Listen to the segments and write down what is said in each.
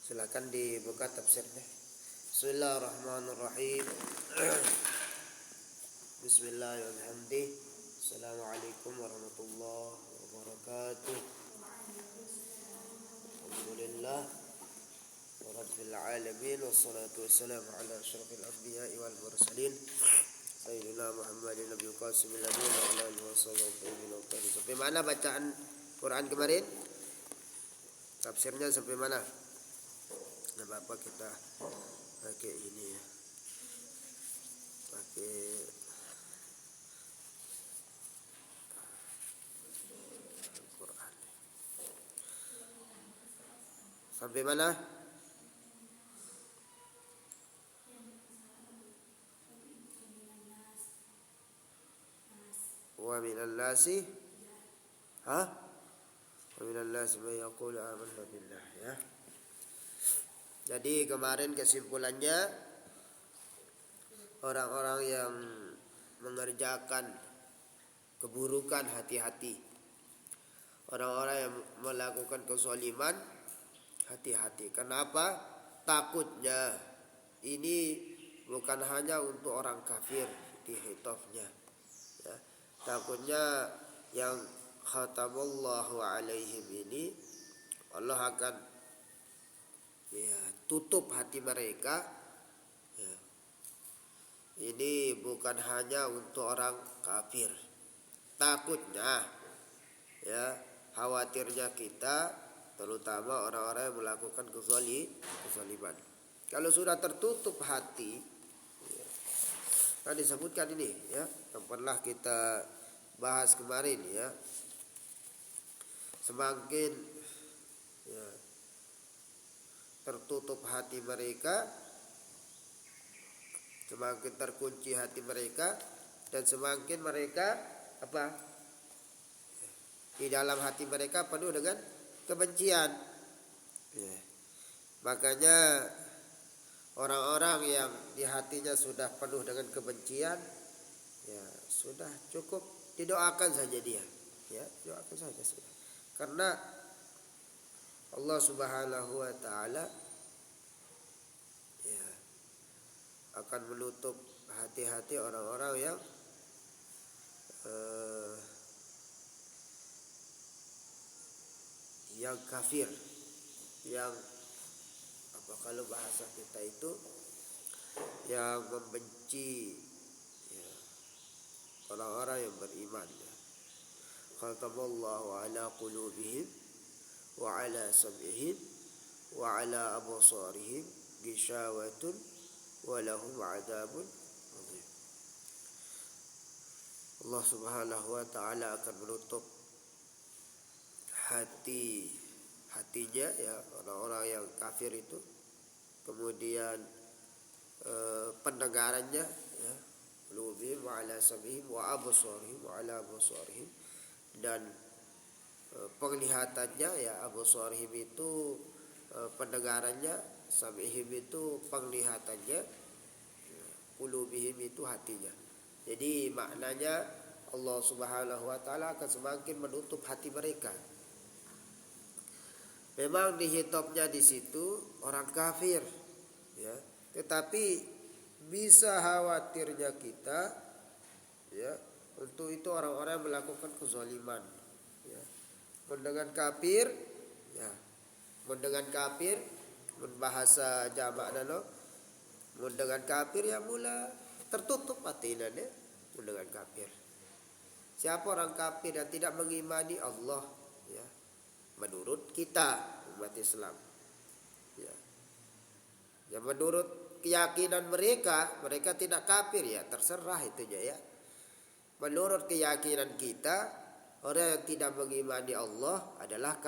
Silakan dibuka tafsirnya. Bismillahirrahmanirrahim. Bismillahirrahmanirrahim. Assalamualaikum warahmatullahi wabarakatuh. Alhamdulillah rabbil alamin wassalatu wassalamu ala asyrafil anbiya'i wal mursalin sayyidina Muhammadin nabiyil qasimil amin wa ala alihi wasallam. Sampai mana bacaan Quran kemarin? Tafsirnya sampai mana? Nah, Bapak kita pakai ini ya. Pakai Al-Quran. Sampai mana? Wa minan nasi Wa minan nasi may yaqulu amanna billah ya. Jadi kemarin kesimpulannya orang-orang yang mengerjakan keburukan hati-hati. Orang-orang yang melakukan kezaliman hati-hati. Kenapa? Takutnya ini bukan hanya untuk orang kafir di hitofnya. Ya. Takutnya yang khatamallahu alaihim ini Allah akan tutup hati mereka. Ini bukan hanya untuk orang kafir. Takutnya khawatirnya kita, terutama orang-orang yang melakukan kezaliman. Kalau sudah tertutup hati, kan disebutkan ini yang pernah kita bahas kemarin semakin tertutup hati mereka, semakin terkunci hati mereka, dan semakin mereka di dalam hati mereka penuh dengan kebencian. Makanya orang-orang yang di hatinya sudah penuh dengan kebencian, sudah cukup didoakan saja dia, doakan saja sudah. Karena Allah Subhanahu wa taala akan menutup hati-hati orang-orang yang kafir, yang kalau bahasa kita itu yang membenci orang-orang yang beriman. Khatamallahu ala qulubihim wa ala sam'ihim wa ala absarihim ghishawatun wa lahum 'adzabun adzim. Allah Subhanahu wa taala akan menutup hatinya orang-orang yang kafir itu. Kemudian pendengarannya qulubihim wa ala sam'ihim wa absarihim wa ala absarihim, dan penglihatannya absarihim itu pendengarannya, sam'ihim itu penglihatannya, qulubihim itu hatinya. Jadi maknanya Allah Subhanahu wa taala akan semakin menutup hati mereka. Memang dihitopnya di situ orang kafir, tetapi bisa khawatirnya kita, untuk itu orang-orang yang melakukan kezaliman, mendengar kafir, mendengar kafir, berbahasa jamak dalo, mendengar kafir mula tertutup hatinya mendengar kafir. Siapa orang kafir yang tidak mengimani Allah, menurut kita umat Islam, yang menurut keyakinan mereka tidak kafir, terserah itunya. Menurut keyakinan kita, orang yang tidak mengimani Allah adalah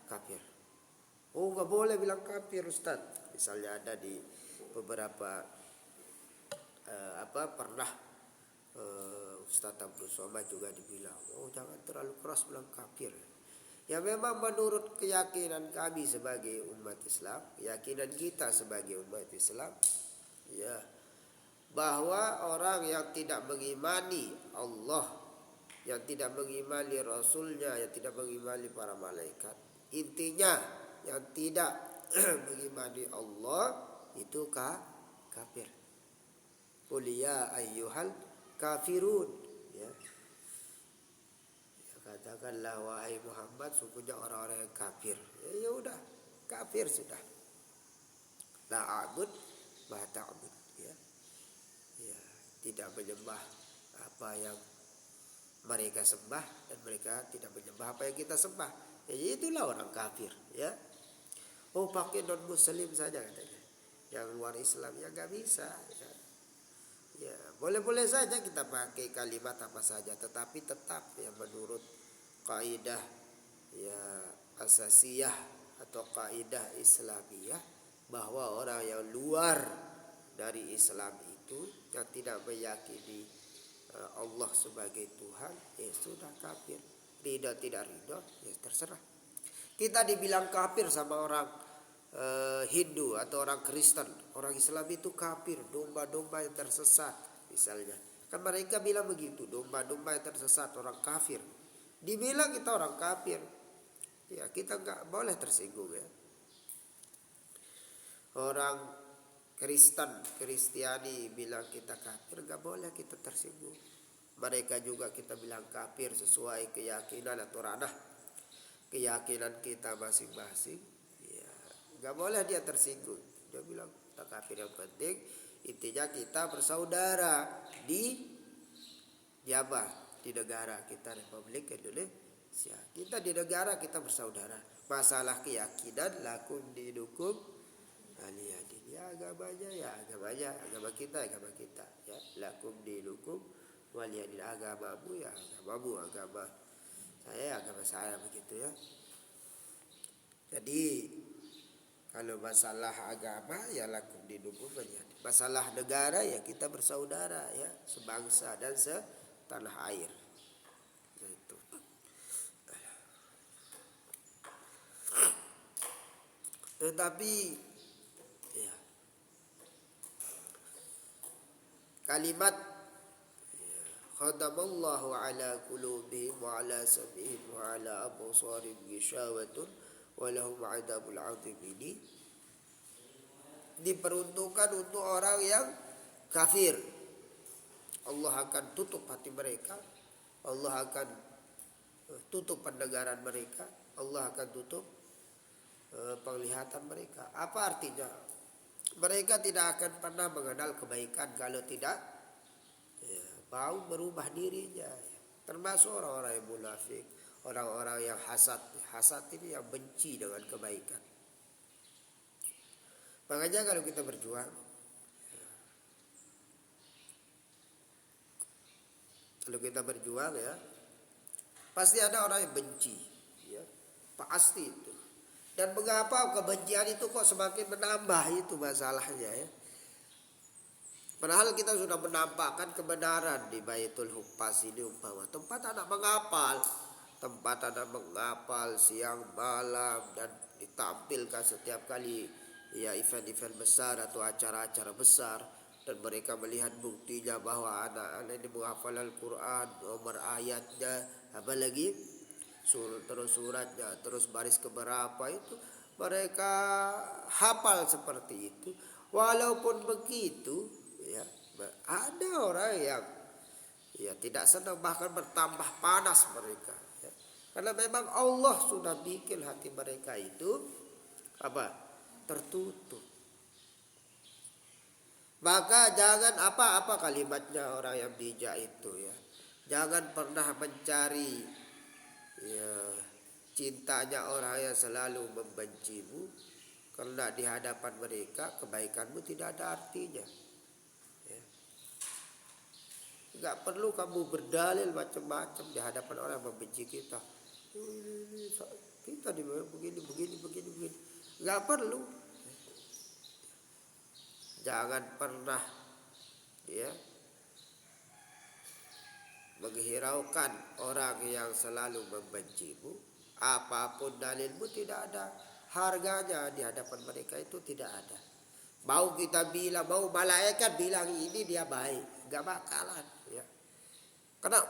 kafir. Oh, nggak boleh bilang kafir, Ustaz. Misalnya ada di beberapa pernah Ustaz Abdul Somad juga dibilang, oh jangan terlalu keras bilang kafir. Ya memang menurut keyakinan kami sebagai umat Islam, keyakinan kita sebagai umat Islam, bahwa orang yang tidak mengimani Allah, yang tidak mengimani Rasulnya, yang tidak mengimani para malaikat, intinya yang tidak mengimani Allah itu kafir. Qul ya ayyuhal kafirun, ya. Katakanlah wahai Muhammad, sungguhnya orang-orang yang kafir. Ya udah, kafir sudah. La a'bud ma ta'bud, ya. Ya, tidak menyembah apa yang mereka sembah dan mereka tidak menyembah apa yang kita sembah. Ya, itulah orang kafir, ya. Oh, pakai non muslim saja katanya. Yang luar Islam ya enggak bisa, ya. Ya, boleh-boleh saja kita pakai kalimat apa saja, tetapi tetap yang menurut kaidah ya asasiyah atau kaidah Islamiyah bahwa orang yang luar dari Islam itu yang tidak meyakini Allah sebagai Tuhan, ya sudah kafir. Ridho tidak ridho, ya terserah. Kita dibilang kafir sama orang Hindu atau orang Kristen, orang Islam itu kafir, domba-domba yang tersesat misalnya. Kan mereka bilang begitu, domba-domba yang tersesat, orang kafir. Dibilang kita orang kafir, ya kita nggak boleh tersinggung, ya. Orang Kristiani bilang kita kafir, nggak boleh kita tersinggung. Mereka juga kita bilang kafir sesuai keyakinan atau ranah keyakinan kita masing-masing. Gak boleh dia tersinggung. Dia bilang tak kafir, yang penting intinya kita bersaudara di apa? Di negara kita Republik Indonesia. Kita di negara kita bersaudara. Masalah keyakinan lakum dinukum waliyadin. Ya agamanya ya agamanya, agama kita ya. Lakum dinukum waliyadin, agamamu ya agamamu, agama saya agama saya, begitu ya. Jadi kalau masalah agama ya lakum dinukum waliyadin. Masalah negara ya kita bersaudara ya, sebangsa dan setanah air. Itu. Tetapi ya, kalimat khatamallahu ala qulubihim wa ala sam'ihim wa ala absarihim ghishawatun wa lahum 'adzabul 'adzim ini diperuntukkan untuk orang yang kafir. Allah akan tutup hati mereka, Allah akan tutup pendengaran mereka, Allah akan tutup penglihatan mereka. Apa artinya? Mereka tidak akan pernah mengenal kebaikan kalau tidak mau merubah dirinya. Termasuk orang-orang yang munafik, orang-orang yang hasad. Hasad ini yang benci dengan kebaikan. Makanya kalau kita berjuang, ya, pasti ada orang yang benci, ya, pasti itu. Dan mengapa kebencian itu kok semakin menambah, itu masalahnya, ya. Padahal kita sudah menampakkan kebenaran di Baitul Hupas ini umpama tempat anak menghafal siang malam dan ditampilkan setiap kali ya event-event besar atau acara-acara besar, dan mereka melihat buktinya bahwa anak-anak ini menghafal Al-Quran, nomor ayatnya, apalagi terus suratnya, terus baris keberapa itu mereka hafal seperti itu. Walaupun begitu, ya, ada orang yang ya tidak senang, bahkan bertambah panas mereka, ya. Karena memang Allah sudah bikin hati mereka itu apa? Tertutup. Maka jangan apa kalimatnya orang yang bijak itu, ya. Jangan pernah mencari ya cintanya orang yang selalu membencimu, karena di hadapan mereka kebaikanmu tidak ada artinya. Ya. Gak perlu kamu berdalil macam-macam di hadapan orang yang membenci kita. Kita begini. Gak perlu. Jangan pernah ya menghiraukan orang yang selalu membencimu. Apapun dalilmu tidak ada harganya di hadapan mereka, itu tidak ada. Mau kita bilang, mau malaikat bilang ini dia baik, gak bakalan, ya. Karena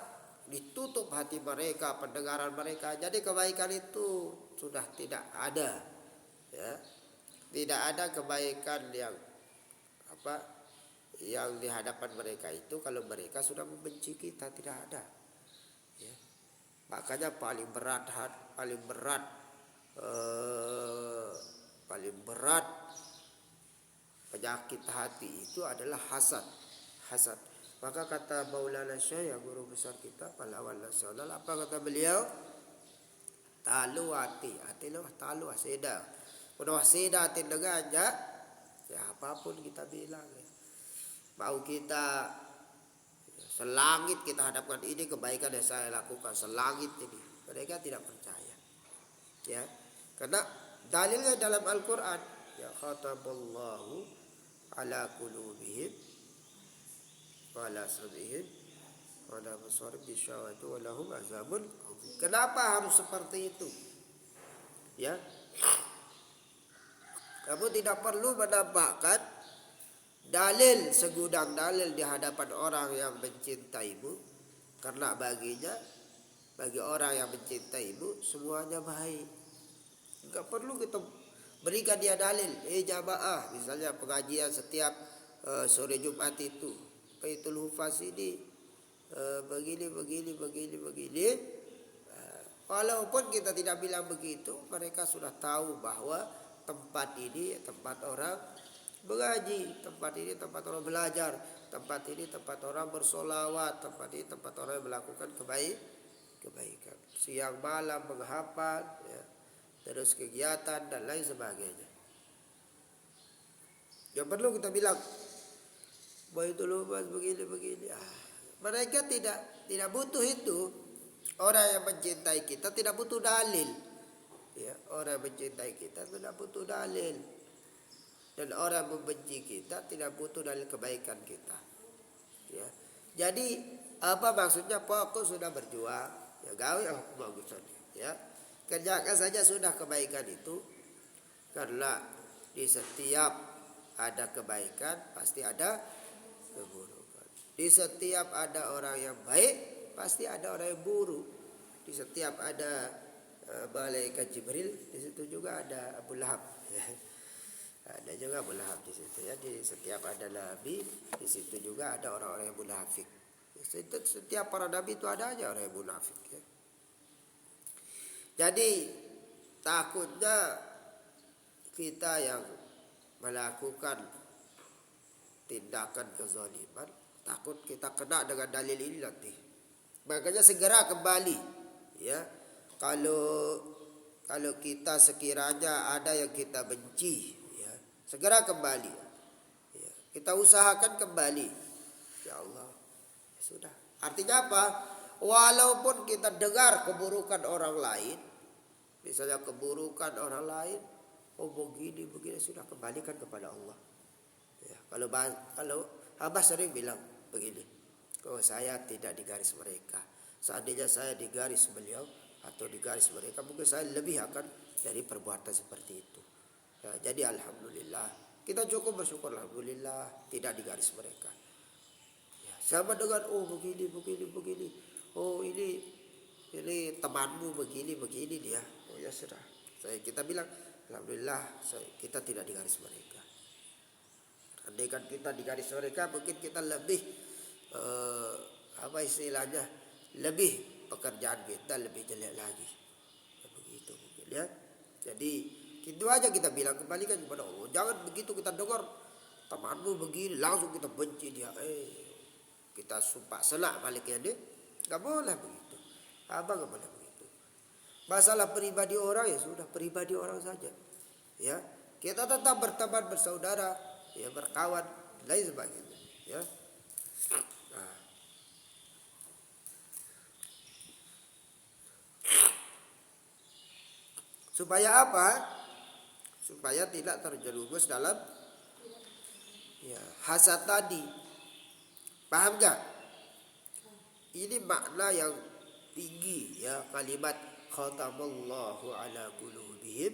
ditutup hati mereka, pendengaran mereka. Jadi kebaikan itu sudah tidak ada, ya. Tidak ada kebaikan yang yang di hadapan mereka itu kalau mereka sudah membenci kita, tidak ada. Ya. Makanya paling berat penyakit hati itu adalah hasad. Hasad. Maka kata Maulana Syekh, yang guru besar kita, pahlawan nasional, apa kata beliau? Talu hati lo talu aseda. Udah aseda hati dengan ya apapun kita bilang ya. Mau kita selangit kita hadapkan, ini kebaikan yang saya lakukan selangit ini, mereka tidak percaya. Ya. Karena dalilnya dalam Al-Qur'an, ya khatamallahu ala qulubihim wa ala sam'ihim wa ala absarihim ghishawatun wa lahum azabun adzim. Kenapa harus seperti itu? Ya. Kamu tidak perlu menampakkan dalil, segudang dalil di hadapan orang yang mencintaimu, karena bagi orang yang mencintaimu semuanya baik. Enggak perlu kita berikan dia dalil. Jamaah, misalnya pengajian setiap sore Jumat itu, Baitul Hufaz ini begini. Walaupun kita tidak bilang begitu, mereka sudah tahu bahwa tempat ini tempat orang mengaji, tempat ini tempat orang belajar, tempat ini tempat orang bersolawat, tempat ini tempat orang yang melakukan kebaikan. Siang malam menghafal, ya, terus kegiatan dan lain sebagainya. Yang perlu kita bilang, Baitul Hufaz begini. Mereka tidak butuh itu. Orang yang mencintai kita tidak butuh dalil. Ya, orang yang mencintai kita tidak butuh dalil. Dan orang membenci kita tidak butuh dalil kebaikan kita. Ya. Jadi apa maksudnya? Pokok sudah berjuang, ya gawe bagusannya. Ya. Kerjakan saja sudah kebaikan itu. Karena di setiap ada kebaikan pasti ada keburukan. Di setiap ada orang yang baik pasti ada orang yang buruk. Di setiap ada malaikat Jibril, di situ juga ada Abu Lahab. Ya. Ada juga Abu Lahab di situ ya. Di setiap ada nabi, di situ juga ada orang-orang yang munafik. Setiap para nabi itu ada aja orang yang munafik ya. Jadi takutnya kita yang melakukan tindakan kezaliman, takut kita kena dengan dalil ini nanti. Makanya segera kembali ya. Kalau kita sekiranya ada yang kita benci, segera kembali. Ya, kita usahakan kembali. Ya Allah, sudah. Artinya apa? Walaupun kita dengar keburukan orang lain, misalnya keburukan orang lain, begini, sudah kembalikan kepada Allah. Ya, kalau Abah sering bilang begini, saya tidak di garis mereka. Seandainya saya di garis beliau atau di garis mereka, mungkin saya lebih akan dari perbuatan seperti itu. Ya, jadi alhamdulillah kita cukup bersyukur, alhamdulillah tidak di garis mereka. Ya, sama dengan begini. Ini temanmu begini dia. Ya sudah. Kita bilang alhamdulillah kita tidak di garis mereka. Andaikan kita di garis mereka, mungkin kita lebih lebih pekerjaan kita lebih jelek lagi. Begitu mungkin ya. Jadi itu aja kita bilang, kembalikan kepada Allah. Jangan begitu kita dengar temanmu begini langsung kita benci dia. Kita sumpah selak baliknya dia. Enggak boleh begitu. Abang enggak boleh begitu. Masalah pribadi orang ya sudah pribadi orang saja. Ya. Kita tetap berteman, bersaudara, ya berkawan, lain sebagainya. Ya. Supaya apa? Supaya tidak terjerumus dalam hasad tadi. Paham gak? Ini makna yang tinggi ya, kalimat khatamallahu ala qulubihim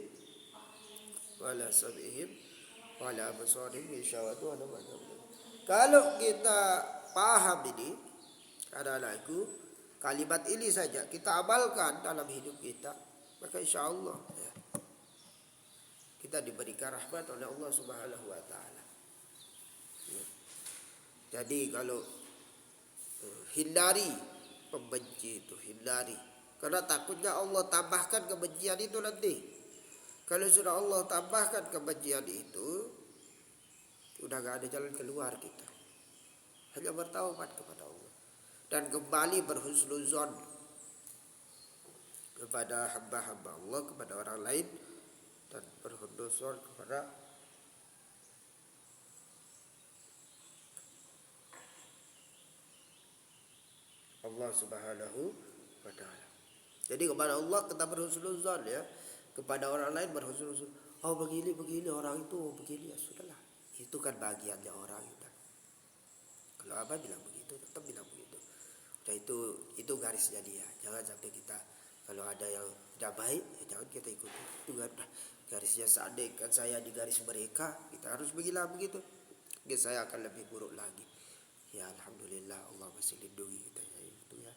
wa ala sam'ihim wa ala absarihim ghishawatun. Kalau kita paham ini, ada lagu kalimat ini saja kita amalkan dalam hidup kita, maka insya Allah ya, kita diberikan rahmat oleh Allah Subhanahu wa taala. Ya. Jadi kalau hindari pembenci itu, hindari. Karena takutnya Allah tambahkan kebencian itu nanti. Kalau sudah Allah tambahkan kebencian itu, udah gak ada jalan keluar kita. Hanya bertaubat kepada Allah dan kembali berhusnuzon kepada hamba-hamba Allah, kepada orang lain, dan berhusnuzon kepada Allah Subhanahu wa taala. Jadi kepada Allah kita berhusnuzon ya, kepada orang lain berhusnuzon. Oh begini orang itu, begini ya sudahlah. Itu kan bagiannya orang itu. Kalau Abah bilang begitu, tetap bilang begitu. Nah itu garisnya dia. Jangan sampai kita kalau ada yang tidak baik, ya jangan kita ikuti. Itu garisnya. Seandainya saya di garis mereka, kita harus bilang begitu. Mungkin saya akan lebih buruk lagi. Ya alhamdulillah Allah masih lindungi kita ya itu ya.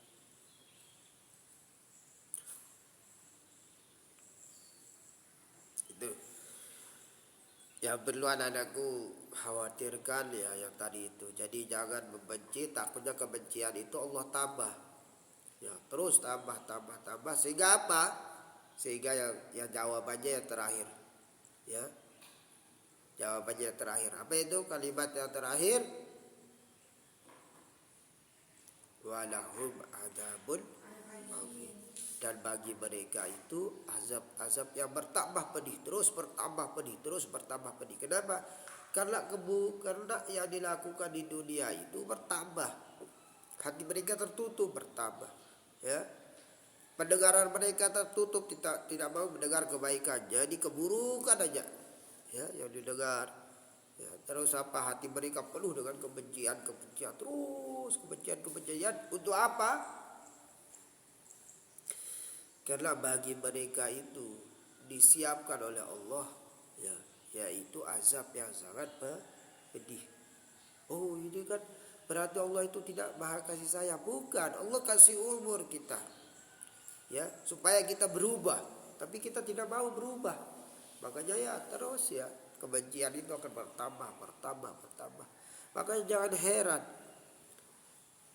Itu yang perlu anak-anakku khawatirkan ya yang tadi itu. Jadi jangan membenci, takutnya kebencian itu Allah tambah. Ya, terus tambah sehingga apa? Sehingga yang jawabannya yang terakhir. Ya. Jawabannya yang terakhir. Apa itu kalimat yang terakhir? Walahum adzabun adzim. Dan bagi mereka itu azab yang bertambah pedih, terus bertambah pedih. Kenapa? Karena yang dilakukan di dunia itu bertambah. Hati mereka tertutup bertambah. Ya. Pendengaran mereka tertutup, tidak mau mendengar kebaikan. Jadi keburukan aja. Ya, yang didengar. Ya, terus apa? Hati mereka penuh dengan kebencian, terus kebencian. Untuk apa? Karena bagi mereka itu disiapkan oleh Allah ya, yaitu azab yang sangat pedih. Oh ini kan berarti Allah itu tidak maha kasih sayang. Bukan, Allah kasih umur kita ya supaya kita berubah. Tapi kita tidak mau berubah. Makanya ya terus ya kebencian itu akan bertambah. Makanya jangan heran.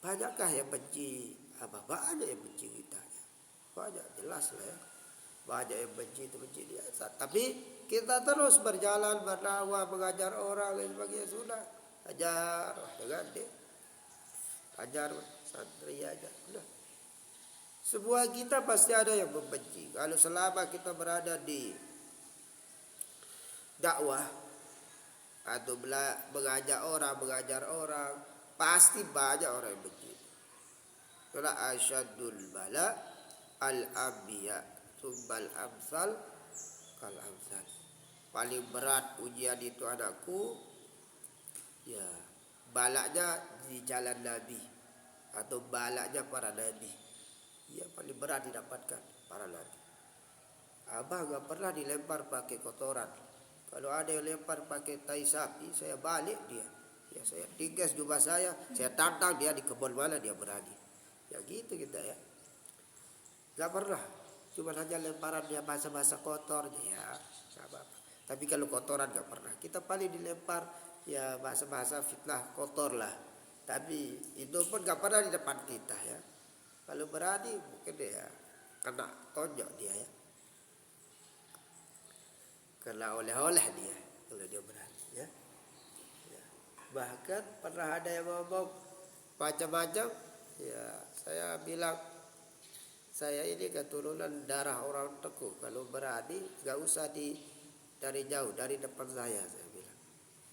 Banyakkah yang benci? Banyak yang benci kita. Banyak jelas lah ya. Banyak yang benci dia. Tapi kita terus berjalan berdakwah mengajar orang dan sebagainya sudah. Ajar dengan dia. Ajar santri aja. Sudah. Semua kita pasti ada yang membenci. Kalau selama kita berada di dakwah atau mengajar orang, pasti banyak orang yang benci. Karena asyadul bala al-anbiya sumbal amsal kal amsal. Paling berat ujian itu anakku ya balaknya di jalan Nabi atau balaknya para nabi. Ya paling berat didapatkan para nabi. Abah gak pernah dilempar pakai kotoran. Kalau ada yang lempar pakai tai sapi, saya balik dia. Ya saya tinggas jubah saya tantang dia di kebun mana dia berani. Ya gitu kita ya. Gak pernah. Cuma hanya lemparan dia bahasa-bahasa kotor ya. Gak apa-apa. Tapi kalau kotoran gak pernah. Kita paling dilempar ya bahasa-bahasa fitnah kotor lah. Tapi itu pun gak pernah di depan kita ya. Kalau berani mungkin dia kena tonjok dia ya. Kena oleh-oleh dia. Kalau dia berani ya. Bahkan pernah ada yang ngomong macam-macam. Ya saya bilang saya ini keturunan darah orang Teku. Kalau berani gak usah dari jauh, dari depan saya bilang.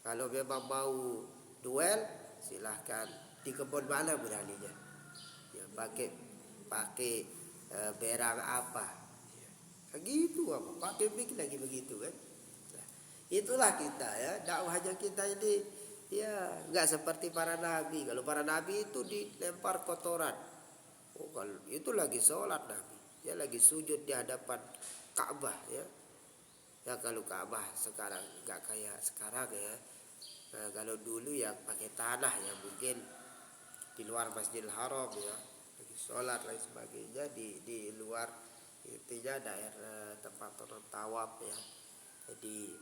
Kalau memang mau duel silahkan di kebun mana beraninya. Ya pakai berang apa. Ya, gitu apa? Pakai mic lagi begitu kan. Nah, itulah kita ya. Dakwahnya kita ini ya gak seperti para nabi. Kalau para nabi itu dilempar kotoran. Oh, kalau itu lagi sholat Nabi, dia lagi sujud di hadapan Ka'bah ya. Ya kalau Ka'bah sekarang nggak kayak sekarang ya. Nah, kalau dulu ya pakai tanah ya mungkin di luar Masjidil Haram ya, lagi sholat lain sebagainya di luar intinya daerah tempat orang tawaf ya. Jadi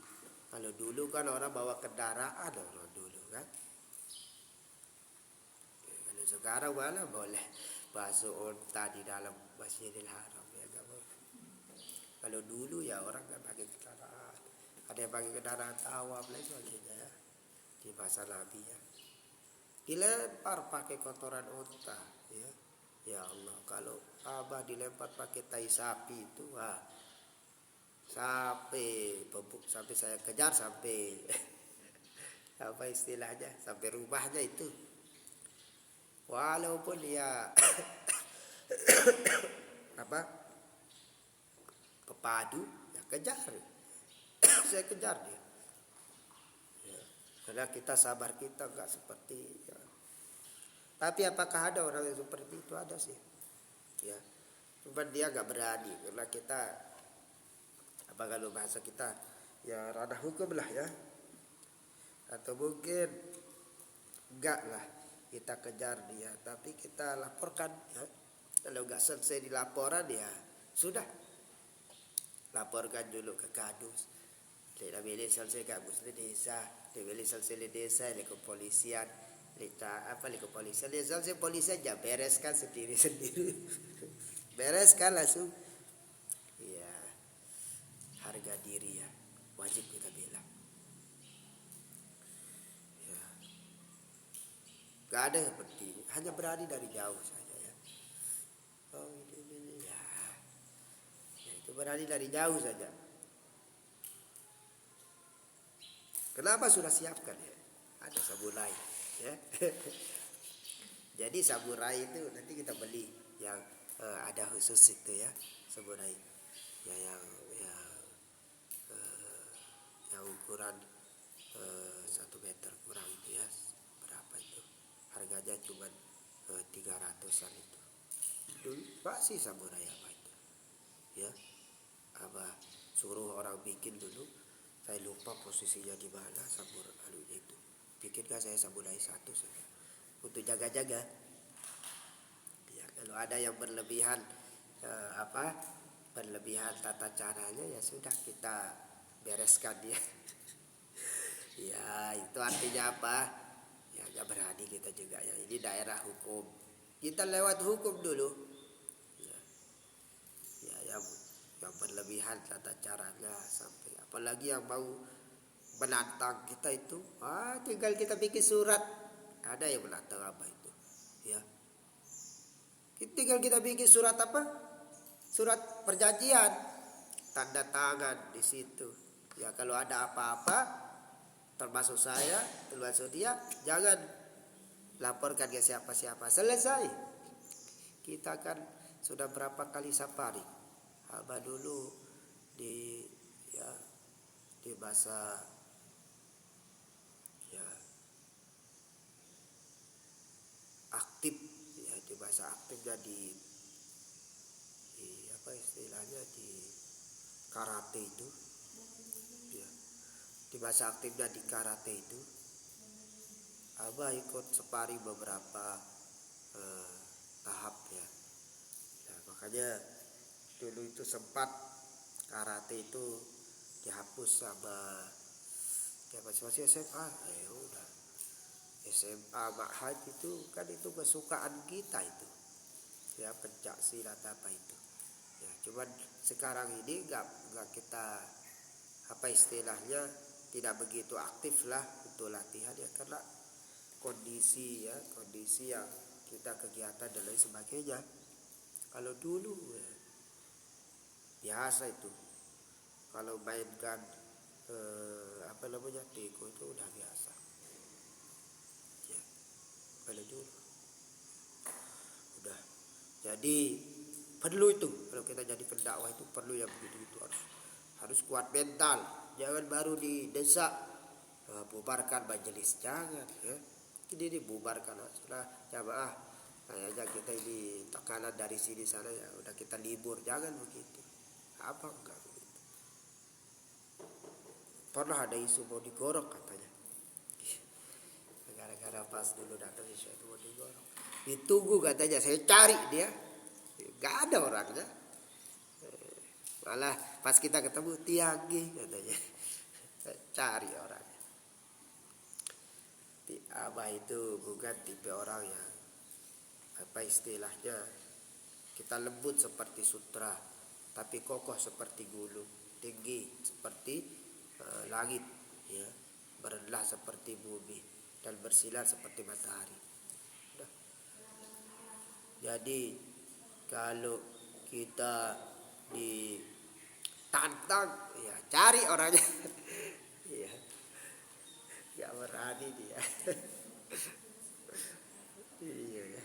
Kalau dulu kan orang bawa kendaraan orang dulu kan. Kalau sekarang malah boleh basuh unta di dalam Masjidil Haram ya nggak boleh. Kalau dulu ya orang kan pakai kendaraan. Ada yang pakai kendaraan tawaf lagi sebagainya ya. Di masa Nabi ya. Dilempar pakai kotoran unta ya. Ya Allah, kalau Abah dilempar pakai tai sapi itu sampai saya kejar sampai apa istilahnya sampai rumahnya itu. Walaupun dia apa pepadu ya kejar. Saya kejar dia. Ya, karena kita sabar kita nggak seperti ya. Tapi apakah ada orang yang seperti itu? Ada sih. Ya. Cuma dia nggak berani karena kita apa kalau bahasa kita ya ranah hukum lah ya. Atau mungkin enggak lah kita kejar dia, tapi kita laporkan ya. Kalau nggak selesai di laporan ya sudah. Laporkan dulu ke kadus. Tidak boleh selesai kadus di desa, tidak boleh selesai di desa di kepolisian. Di kepolisian, dia selesai polisi aja bereskan sendiri. Bereskan langsung. Ya, harga diri ya wajib kita bilang. Ya, gak ada yang penting, hanya berani dari jauh saja ya. Oh ini ya, itu berani dari jauh saja. Kenapa sudah siapkan ya? Ada samurai ya. Jadi samurai itu nanti kita beli yang ada khusus itu ya, samurai ya yang ukuran 1 meter kurang itu ya, berapa itu harganya cuma 300-an itu. Dulu masih samurai apa itu ya, apa suruh orang bikin dulu, saya lupa posisinya di mana samurai itu. Bikinkan saya samurai 1 saja untuk jaga-jaga ya. Kalau ada yang berlebihan berlebihan tata caranya ya sudah kita bereskan dia. Ya itu artinya apa ya, gak berani kita juga ya, ini daerah hukum, kita lewat hukum dulu ya, yang berlebihan tata caranya sampai apalagi yang mau menantang kita itu tinggal kita bikin surat. Ada yang menantang apa itu ya, tinggal kita bikin surat apa, surat perjanjian, tanda tangan di situ ya. Kalau ada apa-apa termasuk saya termasuk dia jangan laporkan ke siapa-siapa, selesai. Kita kan sudah berapa kali safari Abah dulu di masa ya aktif ya, di masa aktifnya di apa istilahnya di karate itu ya, di masa aktifnya di karate itu Abah ikut safari beberapa tahap ya. Nah, makanya dulu itu sempat karate itu dihapus sama masih SMA ya udah SMA Ma'had itu kan itu kesukaan kita itu ya, pencak silat apa itu ya. Cuman sekarang ini nggak kita apa istilahnya tidak begitu aktif lah untuk latihan ya, karena kondisi yang kita kegiatan dan lain sebagainya. Kalau dulu ya, biasa itu kalau mainkan teko itu udah biasa ya. Kalau dulu udah jadi perlu itu, kalau kita jadi pendakwah itu perlu yang begitu harus kuat mental. Jangan baru didesak bubarkan majelis, jangan ya. Ini dibubarkan setelah jamaah kayaknya kita ini tekanan dari sini sana ya udah kita libur, jangan begitu. Apa enggak begitu? Pernah ada isu mau digorok katanya, gara-gara pas dulu datang isu itu mau digorok, ditunggu katanya, saya cari dia nggak ada orangnya, malah pas kita ketemu Tiangi katanya, cari orangnya. Abah itu bukan tipe orang yang apa istilahnya, kita lembut seperti sutra, tapi kokoh seperti gunung, tinggi seperti langit, ya, berendah seperti bumi, dan bersinar seperti matahari. Udah. Jadi kalau kita ditantang, ya cari orangnya. Ya, gak berani dia. Iya, ya.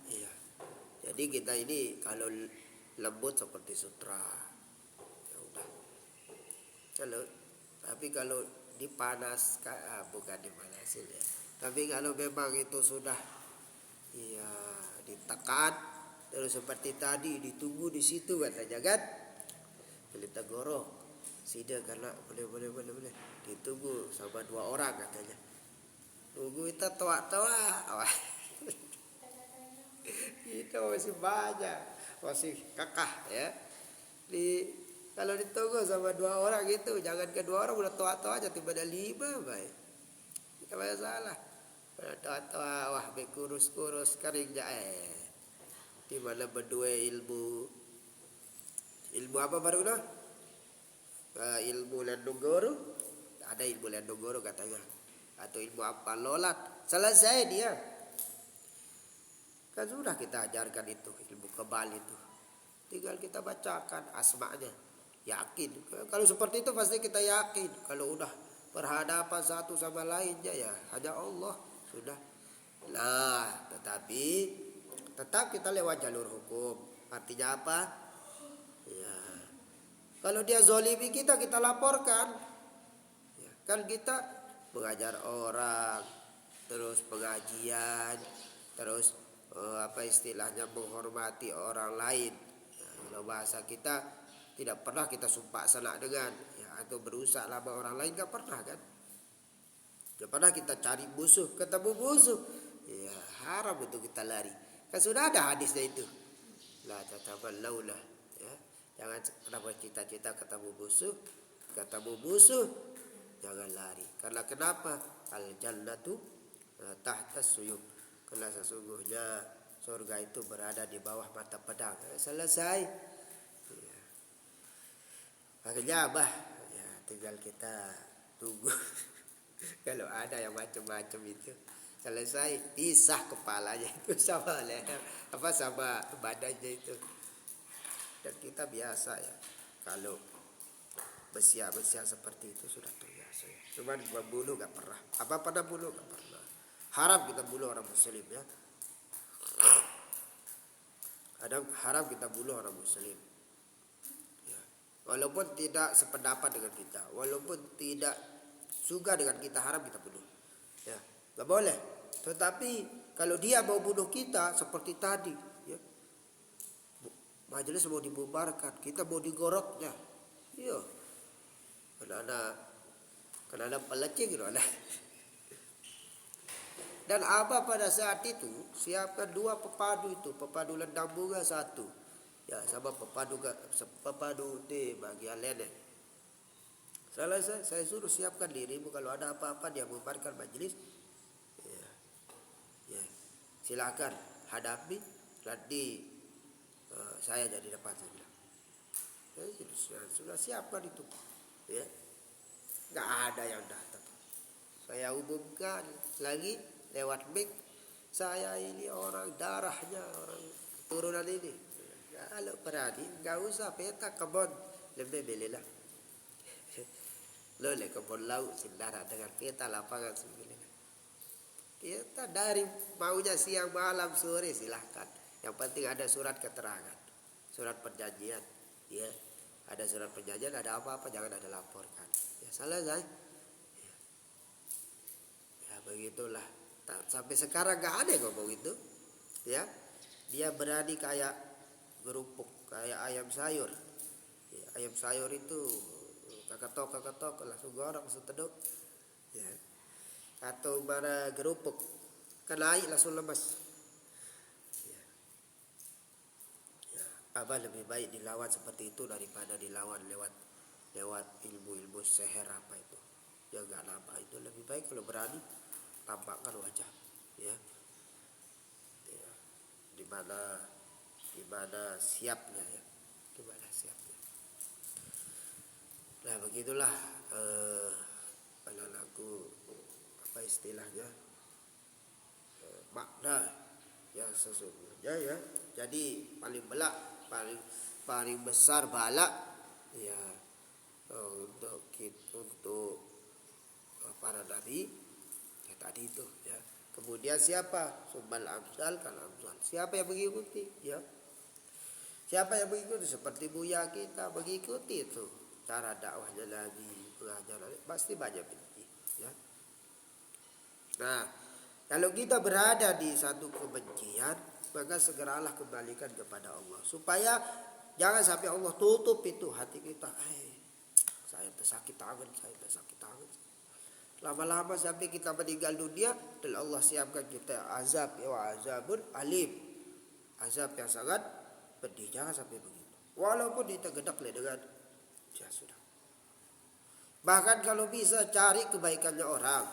Iya. Jadi kita ini kalau lembut seperti sutra, ya udah. Tapi kalau dipanas, bukan dipanasin ya. Tapi kalau memang itu sudah, ya ditekan, terus seperti tadi ditunggu di situ katanya kan, pelita gorok, sida karena boleh, ditunggu sama 2 orang katanya. Tunggu itu tua-tua, itu masih banyak, masih kakah ya. Kalau ditunggu sama 2 orang itu, jangan ke 2 orang udah tua-tua aja, tiba ada 5 baik. Tidak masalah. Udah tua-tua, wah kurus-kurus kering jae. Di mana berdua ilmu apa baru dah? Ilmu Landunggoro, ada ilmu Landunggoro katanya, atau ilmu apa lolat, selesai dia. Kan sudah kita ajarkan itu ilmu kebal itu, tinggal kita bacakan asma'nya, yakin. Kalau seperti itu pasti kita yakin. Kalau udah berhadapan satu sama lainnya, ya hanya Allah sudah. Nah, tetapi tetap kita lewat jalur hukum. Artinya apa? Ya, kalau dia zolimi kita laporkan. Ya, kan kita mengajar orang, terus pengajian, terus apa istilahnya, menghormati orang lain. Ya, kalau bahasa kita tidak pernah kita sumpah sanak dengan, ya, atau berusaha lama orang lain, gak pernah kan. Gak pernah kita cari musuh, ketemu musuh, ya haram untuk kita lari. Kan sudah ada hadisnya itu. La tataballaulah, ya. Jangan pernah bercita-cita ketemu musuh, jangan lari. Karena kenapa? Al jannatu tahta suyub. Karena sesungguhnya surga itu berada di bawah mata pedang. Selesai. Ya. Makanya Abah, ya tinggal kita tunggu. Kalau ada yang macam-macam itu, selesai, pisah kepalanya itu sama leher, sama badannya itu. Dan kita biasa ya, kalau bersiap seperti itu sudah terbiasa ya. Cuman membunuh gak pernah. Apa pada bunuh gak pernah. Haram kita bunuh orang muslim ya. Haram kita bunuh orang muslim. Ya. Walaupun tidak sependapat dengan kita, walaupun tidak suka dengan kita, haram kita bunuh. Ya, gak boleh. Tetapi kalau dia mau bunuh kita seperti tadi, ya, majelis mau dibubarkan, kita mau digoroknya, iya, karena ada pelecing gitu, ada. Dan Abah pada saat itu siapkan 2 pepadu itu, pepadu lendang bunga 1, ya, sama pepadu di bagian leher. Saya suruh siapkan dirimu, kalau ada apa-apa dia bubarkan majelis, ya, silakan hadapi, nanti saya jadi depan, saya bilang. Sudah siapkan itu, ya, nggak ada yang datang. Saya umumkan lagi lewat mic, saya ini orang darahnya, orang turunan ini. Kalau berani nggak usah peta kebon, lebih belilah. Lo le kebon laut sindara dengan peta lapangan sembilan. Kita dari maunya siang malam sore silahkan. Yang penting ada surat keterangan, surat perjanjian, ya. Ada surat perjanjian, ada apa-apa jangan ada laporkan. Ya selesai. Ya begitulah. Sampai sekarang gak ada yang ngomong itu, ya. Dia berani kayak gerupuk, kayak ayam sayur. Ya, ayam sayur itu kakatok langsung goreng, langsung teduk, ya. Atau mana gerupuk kena air langsung lemas. Ya. Ya, Abah lebih baik dilawan seperti itu daripada dilawan lewat lewat ilmu-ilmu seher apa itu, ya nggak nampak. Itu lebih baik kalau berani tampakkan wajah, ya, ya. Di mana siapnya, ya, di mana siapnya. Nah begitulah pada lagu apa istilahnya, makna yang sesungguhnya, ya. Jadi paling besar bala, ya, untuk para nabi, ya tadi itu, ya. Kemudian siapa? Sumbal amsal kal amsal. Siapa yang mengikuti, ya? Siapa yang mengikuti seperti Buya kita mengikuti itu cara dakwahnya Nabi, pengajaran pasti banyak benci, ya. Nah, kalau kita berada di satu kebencian, maka segeralah kembalikan kepada Allah, supaya jangan sampai Allah tutup itu hati kita. Saya tersakit tangan. Lama-lama sampai kita meninggal dunia, dan Allah siapkan kita azab, ya, azabun alim, azab yang sangat pedih. Jangan sampai begitu. Walaupun ditegedak dengan, ya sudah. Bahkan kalau bisa cari kebaikannya orang,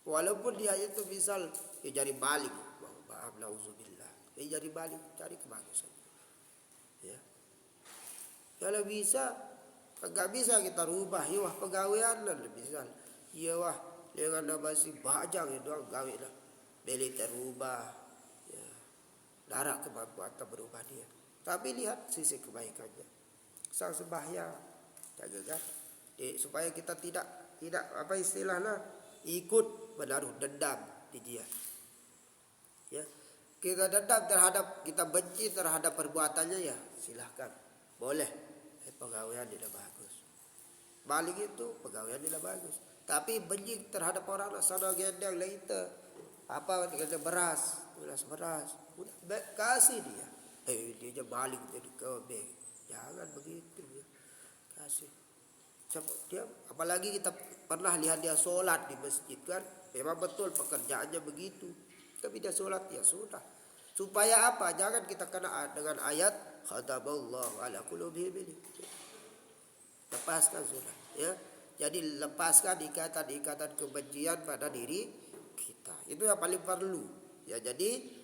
walaupun dia itu misal jadi maling, maaf nauzubillah, jadi maling, cari kebagusan, ya. Kalau bisa, nggak bisa kita rubah, ya wah pegawaian lah misal, ya wah dengan nama si bajang itu gawe lah, beli terubah, ya, darah kemampuan berubah dia. Tapi lihat sisi kebaikannya, sang sembahyang, jaga kan, supaya kita tidak apa istilahnya, ikut menaruh dendam di dia, ya. Kita dendam terhadap, kita benci terhadap perbuatannya, ya silahkan, boleh. Pegawaian tidak bagus, balik itu pegawaian tidak bagus. Tapi benci terhadap orang sana gendeng later apa kita beras, udah kasih dia, dia balik jadi kebek. Jangan begitu, ya. Kasih. Dia, apalagi kita pernah lihat dia sholat di masjid kan, memang betul pekerjaannya begitu, tapi dia sholat, ya sudah. Supaya apa? Jangan kita kena dengan ayat khatamallahu ala qulubihim. Lepaskan sudah, ya. Jadi lepaskan ikatan kebencian pada diri kita. Itu yang paling perlu, ya. Jadi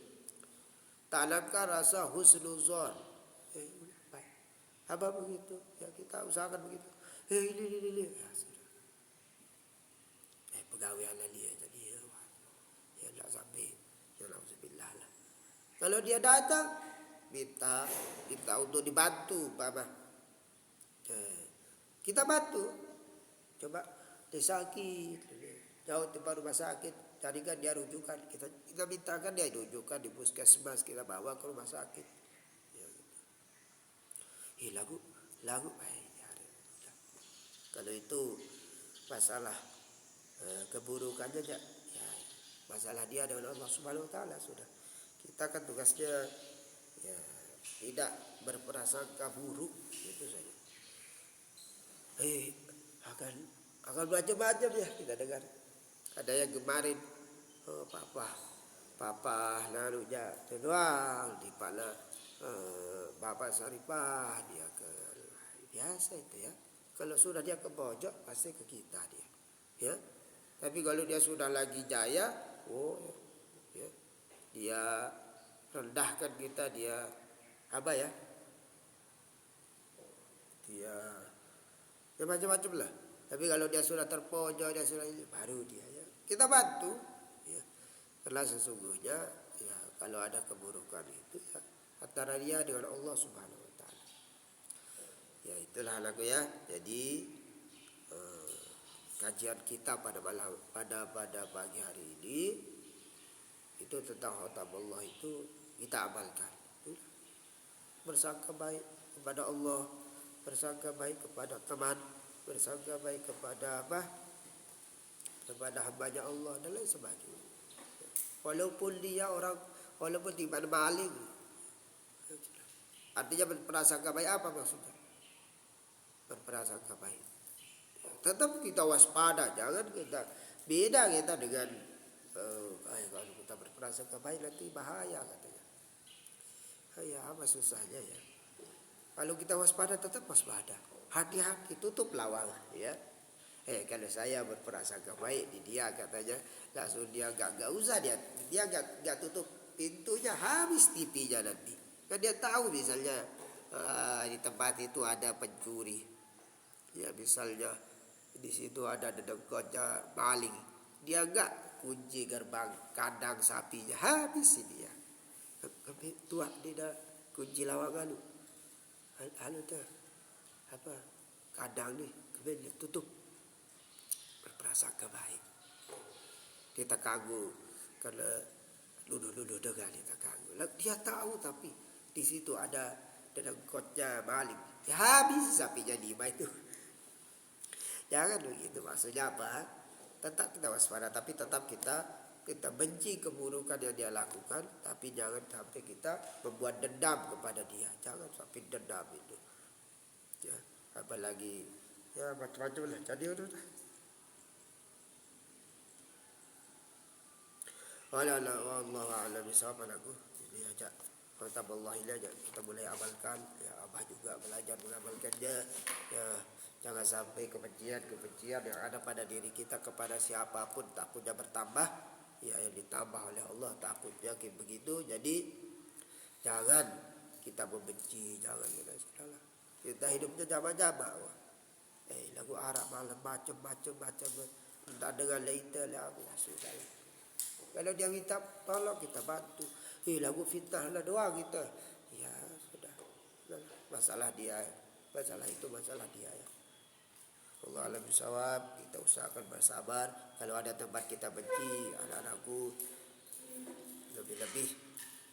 tanamkan rasa husnuzon. Baik. Apa begitu? Ya kita usahakan begitu. Ini. Ya sudah. Pegawaian dia jadi, ya enggak sampai, ya alhamdulillah lah. Kalau dia datang minta untuk dibantu, Bapak. Kita bantu. Coba dia sakit, jauh tempat rumah sakit, carikan dia rujukan. Kita mintakan dia rujukan di puskesmas, kita bawa ke rumah sakit. Ya, gitu. Lagu. Kalau itu masalah keburukannya, ya masalah dia dengan Allah Subhanahu Wa Taala sudah. Kita kan tugasnya, ya, tidak berprasangka buruk, itu saja. Akan macam-macam, ya kita dengar. Ada yang kemarin, papa naruhnya doang di pala Bapak Saripah, dia ke biasa itu, ya. Kalau sudah dia ke pojok pasti ke kita dia, ya. Tapi kalau dia sudah lagi jaya, ya, dia rendahkan kita, dia apa ya? Dia ya macam-macam lah. Tapi kalau dia sudah terpojok, dia sudah ini, baru dia, ya, kita bantu, ya. Karena sesungguhnya, ya, kalau ada keburukan itu, ya, antara dia dengan Allah Subhanahu Wa Taala. Ya itulah anakku, ya. Jadi kajian kita pada pagi hari ini itu tentang khotamullah itu kita amalkan. Bersangka baik kepada Allah, bersangka baik kepada teman, bersangka baik kepada kepada hambanya Allah dan lain sebagainya. Walaupun dia di mana maling, artinya berprasangka baik. Apa maksudnya berprasangka baik? Tetap kita waspada, jangan kita beda kita dengan kalau kita berprasangka baik nanti bahaya katanya. Ya apa susahnya, ya. Kalau kita waspada tetap waspada. hati-hati, tutup lawang ya. Kalau saya berprasangka baik di dia katanya, langsung dia gak usah dia gak tutup pintunya, habis TV-nya nanti. Kan dia tahu misalnya di tempat itu ada pencuri. Ya misalnya di situ ada dedengkotnya maling. Dia gak kunci gerbang kandang sapinya, habis dia. Tua dia kunci lawangan. Halo tuh. Apa? Kadang nih, kemudian tutup. Berprasangka baik. Kita kagum karena luluh dengan kita kagum. Dia tahu tapi di situ ada dedengkotnya maling. Ya, habis sapinya 5 itu. Jangan begitu, maksudnya apa? Tetap kita waspada, tapi tetap kita benci keburukan yang dia lakukan, tapi jangan sampai kita membuat dendam kepada dia. Jangan sampai dendam itu. Ya, apalagi ya macam-macam lah. Jadi udah. Wallahu a'lam bishawab anakku. Ini aja. Taballah ini aja kita mulai amalkan. Ya, abah juga belajar mengamalkannya. Ya, jangan sampai kebencian yang ada pada diri kita kepada siapapun takutnya bertambah. Ya, yang ditambah oleh Allah takutnya kayak begitu. Jadi jangan kita membenci, jangan kita salah. Kita hidupnya jama-jama. Lagu Arab malam macam-macam. Entah dengan later lah aku sudah. Kalau dia minta tolong kita bantu. Lagu fitnah lah doang kita. Ya sudah. Masalah dia. Masalah dia ya. Allah alam bisawab. Kita usahakan bersabar. Kalau ada tempat kita benci, anak-anakku, lebih-lebih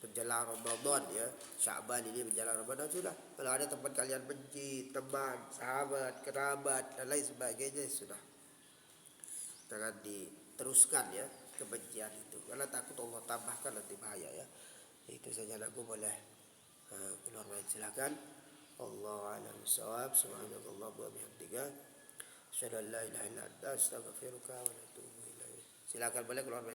menjelang Ramadan ya. Sya'ban ini menjelang Ramadan sudah. Kalau ada tempat kalian benci, teman, sahabat, kerabat dan lain sebagainya sudah. Jangan diteruskan ya kebencian itu, karena takut Allah tambahkan nanti bahaya ya. Itu saja aku boleh keluar main, silakan. Allah a'lam bishawab. Subhanallah wa bihamdihi, asyhadu an la ilaha illa anta, astaghfiruka wa atubu ilaik. Silakan boleh keluar main.